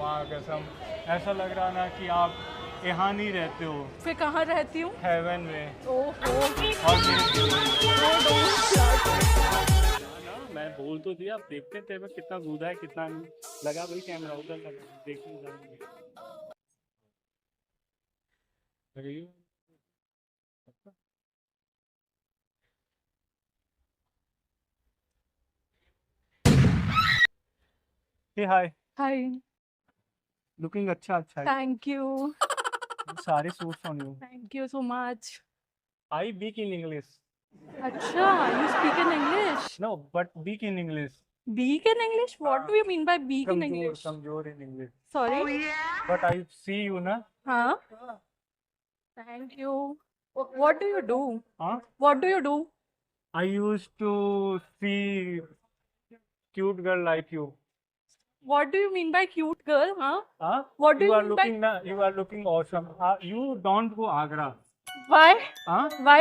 माँ कसम, ऐसा लग रहा ना कि आप यहाँ नहीं रहते हो, फिर कहाँ रहती हूँ? हेवन में। ओहो। और मेरे दिल में। ना मैं बोल तो दिया, आप देखते थे मैं कितना कूदा है कितना नहीं। लगा भाई कैमरा उधर लगा, देखने जाएंगे। लगी? हे हाय, हाय। लुकिंग अच्छा अच्छा है। Thank you. सारे suits on you. Thank you so much. I beak in English. अच्छा, you speak in English? No but beak in English. Beak in English? What do you mean by beak in कमजोर English? कमजोर in English. Sorry? But I see you ना। हाँ? Thank you. What do you do? हाँ, What do you do? I use to see cute girl like you. What do you mean by cute girl? Huh? हाँ, What do you you are mean by... looking na, you are looking awesome. You don't go Agra. Why? हाँ, Why?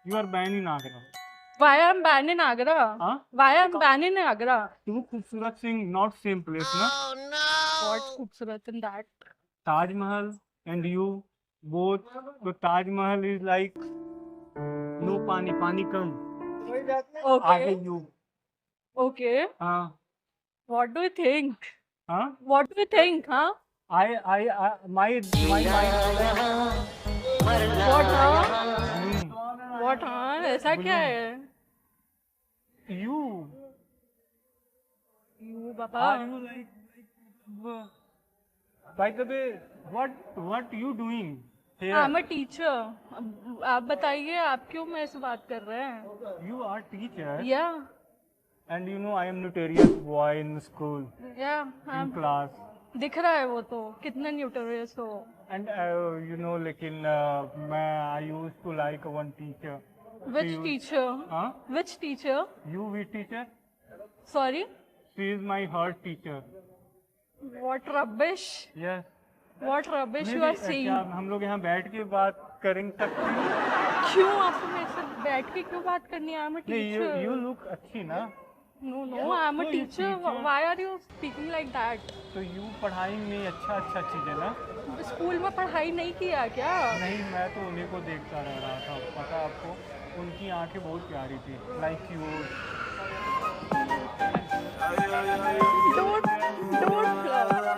you are banned in Agra. Why I'm banned in Agra? हाँ, Why I'm banned in Agra? तू खूबसूरत Singh not same place ना। What's खूबसूरत in that? Taj Mahal and you both, तो Taj Mahal is like no पानी, पानी कम, आगे Okay. you। Okay. हाँ What do you think? हाँ, What do you think? Huh? my What? Huh? What? Huh? ऐसा क्या है? you You, Baba. are you like by the way, what you doing here? I'm a teacher. आप बताइए, आप क्यों मेरे से बात कर रहे हैं? You are teacher Yeah, and you know I am notorious boy in school, yeah. in class, दिख रहा है वो तो कितने न्यूटोरियस हो. and you know लेकिन मैं I used to like one teacher. Which teacher? हाँ, Which teacher? you which teacher? Sorry? She is my heart teacher. What rubbish? Yes. What rubbish you are saying? क्या हम लोग यहाँ बैठ के बात करेंगे सकते हैं? क्यों आपको मेरे से बैठ के क्यों बात करनी है? I'm a नहीं, teacher. you look अच्छी ना। No, I'm a तो ये teacher. teacher- Why are you speaking like that? तो you पढ़ाई में अच्छा चीज है ना। स्कूल में पढ़ाई नहीं किया क्या? नहीं, मैं तो उन्हीं को देखता रह रहा था, पता आपको, उनकी आंखें बहुत प्यारी थी, like you. Don't.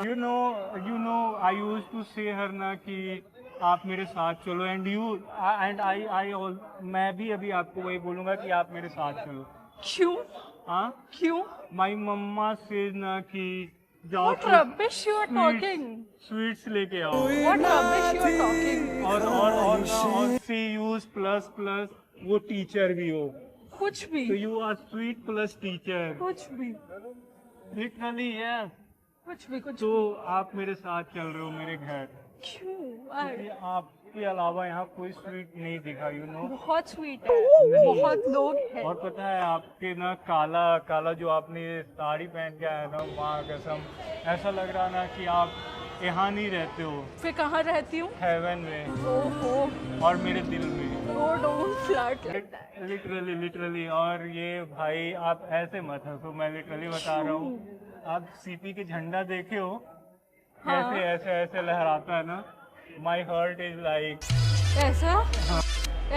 You know I use to say her ना कि आप मेरे साथ चलो, एंड यू एंड आई मैं भी अभी आपको वही बोलूँगा कि आप मेरे साथ चलो। क्यों? हाँ, क्यों? माई मम्मा से ना कि जाओ What rubbish you are talking? Sweets लेके आओ, What rubbish you are talking? और सी यूज प्लस प्लस वो टीचर भी हो, कुछ भी. तो you are sweet plus teacher कुछ भी. लिटरली है। कुछ भी. कुछ तो आप मेरे साथ चल रहे हो मेरे घर, क्यों? क्योंकि आपके अलावा यहाँ कोई स्वीट नहीं दिखा, यू नो। बहुत स्वीट है. बहुत लोग हैं. और पता है आपके ना काला काला जो आपने साड़ी पहन के आया ना, माँ कसम, ऐसा लग रहा ना कि आप यहाँ नहीं रहते हो, फिर कहाँ रहती हूँ? हेवन में ओहो. और मेरे दिल में। Oh, don't flirt like that. Literally और ये भाई आप ऐसे मत हंसो, मैं लिटरली बता रहा हूँ। आप सीपी के झंडा देखे हो हाँ. कैसे ऐसे लहराता है ना, माई हार्ट इज लाइक ऐसा?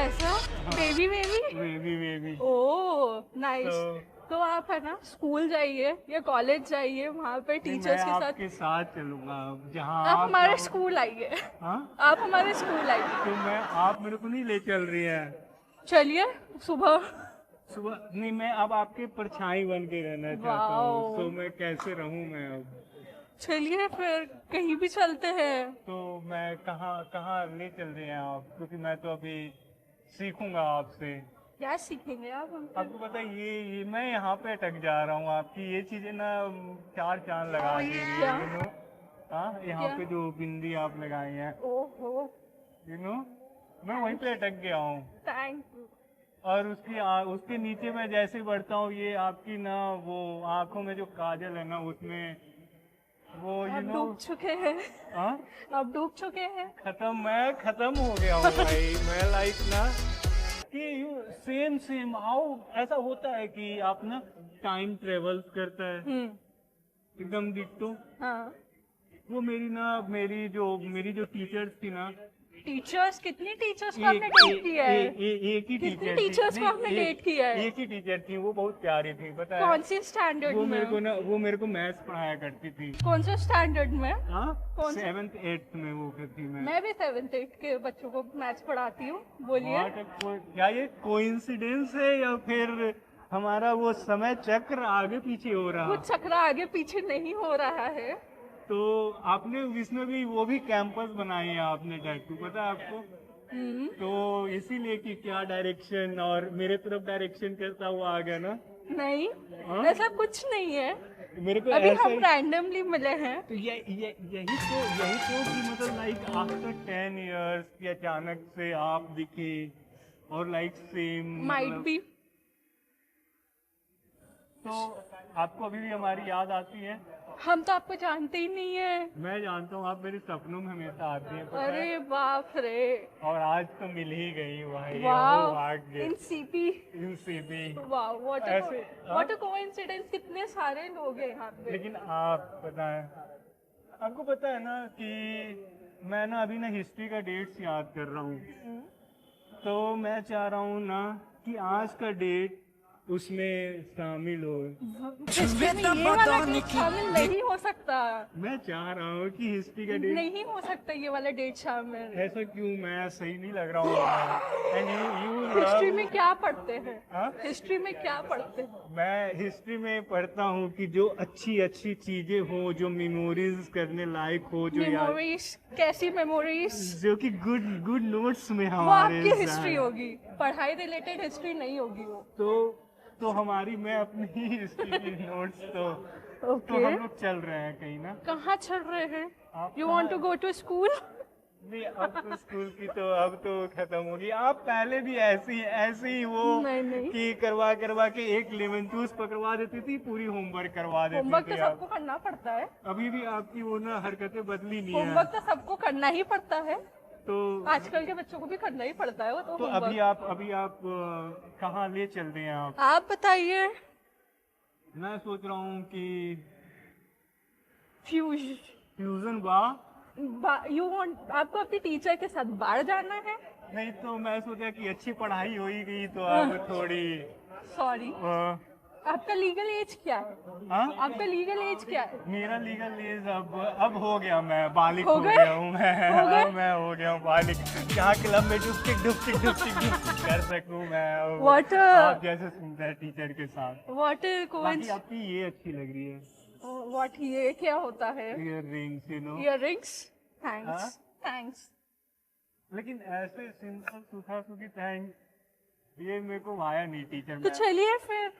ऐसा? Baby baby? Baby baby. Oh, nice. तो तो आप है ना स्कूल जाइए या कॉलेज जाइए, वहाँ पे टीचर्स के साथ. आपके साथ चलूंगा जहाँ आप हमारे जाओ। स्कूल आइए. हाँ, आप हमारे स्कूल आइए. तो मैं आप मेरे को नहीं ले चल रही है चलिए सुबह. सुबह। नहीं, मैं अब आपके परछाई बन के रहना चाहता हूँ, वाओ. तो मैं कैसे रहूँ मैं अब। चलिए फिर कहीं भी चलते हैं. तो मैं कहाँ कहाँ ले चल रहे हैं आप, क्योंकि मैं तो अभी सीखूंगा आपसे। क्या सीखेंगे आप हमसे? आपको पता है ये मैं यहाँ पे अटक जा रहा हूँ, आपकी ये चीजें ना चार चांद लगा दे रही है, क्या? You know. हाँ, यहाँ क्या? पे जो बिंदी आप लगाई हैं, ओहो. यू नो, मैं वहीं पे अटक गया हूँ। Thank you. और उसके नीचे मैं जैसे बढ़ता हूँ, ये आपकी ना वो आंखों में जो काजल है ना, उसमें वो यू आप नो। डूब चुके हैं. हाँ, आप डूब चुके हैं. मैं खत्म हो गया हूँ भाई। मैं लाइक ना कि यू सेम हाउ ऐसा होता है कि आप ना टाइम ट्रेवल करता है एकदम डिट्टो। हाँ. वो मेरी जो टीचर्स थी ना, टीचर्स, कितनी टीचर्स को आपने डेट किया है? एक ही कितनी टीचर टीचर्स को आपने डेट किया है? एक ही टीचर थी, वो बहुत प्यारी थी, पता है। कौन सी स्टैंडर्ड में? वो मेरे को मैथ्स पढ़ाया करती थी। कौन से स्टैंडर्ड में? हाँ, कौन से? 7th 8th में वो थी। मैं भी 7th 8th के बच्चों को मैथ्स पढ़ाती हूँ। बोलिए। क्या ये कोइंसिडेंस है या फिर हमारा वो समय चक्र आगे पीछे हो रहा? कुछ चक्र आगे पीछे नहीं हो रहा है। तो आपने इसमें भी वो भी कैंपस बनाई है आपने, टैटू, पता है आपको? तो इसीलिए कि क्या डायरेक्शन, और मेरे तरफ डायरेक्शन कैसा हुआ आ गया ना? नहीं, ऐसा कुछ नहीं है। मेरे को अभी ऐसा हम रैंडमली मिले हैं। तो यही तो कि मतलब लाइक आफ्टर 10 years कि अचानक से आप दिखे और लाइक सेम, माइट बी। तो आपको अभी भी हमारी याद आती है? हम तो आपको जानते ही नहीं है। मैं जानता हूँ, आप मेरे सपनों में हमेशा आती हैं, पता है? अरे बाप रे। और आज तो मिल ही गई भाई, वाओ, भाग्य। इन सीपी। वाओ, ऐसे, व्हाट अ कोइंसिडेंस, कितने सारे लोग हैं यहाँ पे। लेकिन आप पता है, आपको पता है ना कि मैं ना अभी ना हिस्ट्री का डेट्स याद कर रहा हूँ, तो मैं चाह रहा हूँ ना कि आज का डेट उसमें शामिल हो। हिस्ट्री में ये वाला डेट शामिल नहीं हो सकता। मैं चाह रहा हूँ कि हिस्ट्री का डेट नहीं हो सकता ये वाला डेट शामिल। ऐसा क्यों? मैं सही नहीं लग रहा हूँ? एंड यू हिस्ट्री में क्या पढ़ते हैं? हाँ? हिस्ट्री में क्या पढ़ते हैं? मैं हिस्ट्री में पढ़ता हूँ कि जो अच्छी अच्छी चीजें हो, जो मेमोरीज करने लायक हो, जो मेमोरीज, कैसी मेमोरीज? जो कि गुड नोट्स में वो हमारे आपकी हिस्ट्री होगी, पढ़ाई रिलेटेड हिस्ट्री नहीं होगी वो। तो हमारी, मैं अपनी ही हिस्ट्री की नोट्स तो हम लोग चल रहे हैं कहीं ना। कहाँ चल रहे हैं? आप you want to go to school? नहीं, अब तो स्कूल की तो अब तो खत्म होगी। आप पहले भी ऐसी ही वो नहीं। कि करवा के एक लेमन जूस पकड़वा देती थी, पूरी होमवर्क करवा देती होमवर्क थी। तो सबको करना पड़ता है। अभी भी आपकी वो ना हरकतें बदली नहीं है। होमवर्क तो सबको करना ही पड़ता है। तो आजकल के बच्चों को भी करना ही पड़ता है वो तो अभी आप कहाँ ले चल रहे हैं आप? आप बताइए। मैं सोच रहा हूँ कि फ्यूजन बार। यू वांट, आपको अपनी टीचर के साथ बाहर जाना है? नहीं, तो मैं सोचा कि अच्छी पढ़ाई हो ही गई तो अब थोड़ी। सॉरी, आपका लीगल एज क्या है? आपका लीगल एज क्या है? मेरा लीगल एज अब हो गया, मैं बालिग हो गया हूँ। मैं हो गया हूँ बालिग, जहाँ क्लब में डुबकी कर सकूँ मैं। आप जैसे सुंदर टीचर के साथ। बाकी आपकी ये अच्छी लग रही है। व्हाट, ये क्या होता है? Earrings, you know. Earrings, thanks. लेकिन ऐसे सिंपल सूखा सूखी थैंक्स, ये मेरे को आया नहीं टीचर। तो चलिए फिर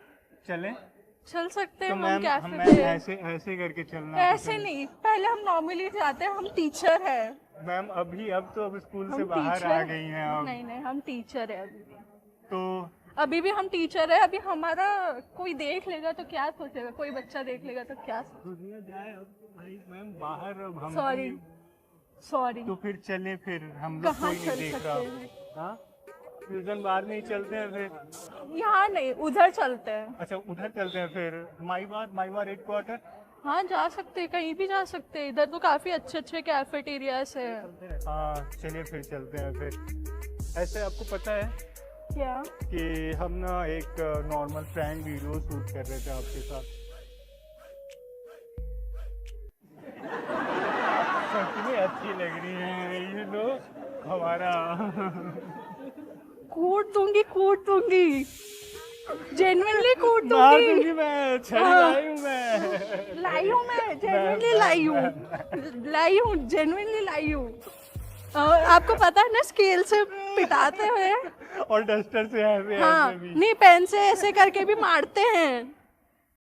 चल सकते हैं। तो हम कैफे मैं पे ऐसे करके चलना? ऐसे नहीं, पहले हम नॉर्मली जाते हैं। हम टीचर हैं मैम। अब स्कूल से बाहर आ गई हैं आप। नहीं, हम टीचर है अभी। तो अभी भी हम टीचर है। अभी हमारा कोई देख लेगा तो क्या सोचेगा? कोई बच्चा देख लेगा तो क्या सोचेगा? जाए अब तो भाई मैम बाहर, अब हम सॉरी। तो फिर चले, फिर हम लोग कोई नहीं देख रहा। फ्यूजन बार में ही चलते हैं फिर? यहाँ नहीं, उधर चलते हैं। अच्छा, उधर चलते हैं फिर। माईवार हेडक्वार्टर। हाँ, जा सकते हैं, कहीं भी जा सकते हैं। इधर तो काफी अच्छे कैफेटेरियाज है। हाँ, चलिए फिर चलते हैं फिर। ऐसे आपको पता है क्या कि हम ना एक नॉर्मल प्रैंक वीडियो शूट कर रहे थे आपके साथ। सच में अच्छी लग रही है, यू नो, हमारा। कूट दूंगी, जेन्युइनली कूट दूंगी। मैं लाई हूँ मैं जेन्युइनली लाई हूँ। आपको पता है ना, स्केल से पिटाते हुए और डस्टर से ऐसे हाँ, भी। नहीं, पेन से ऐसे करके भी मारते हैं।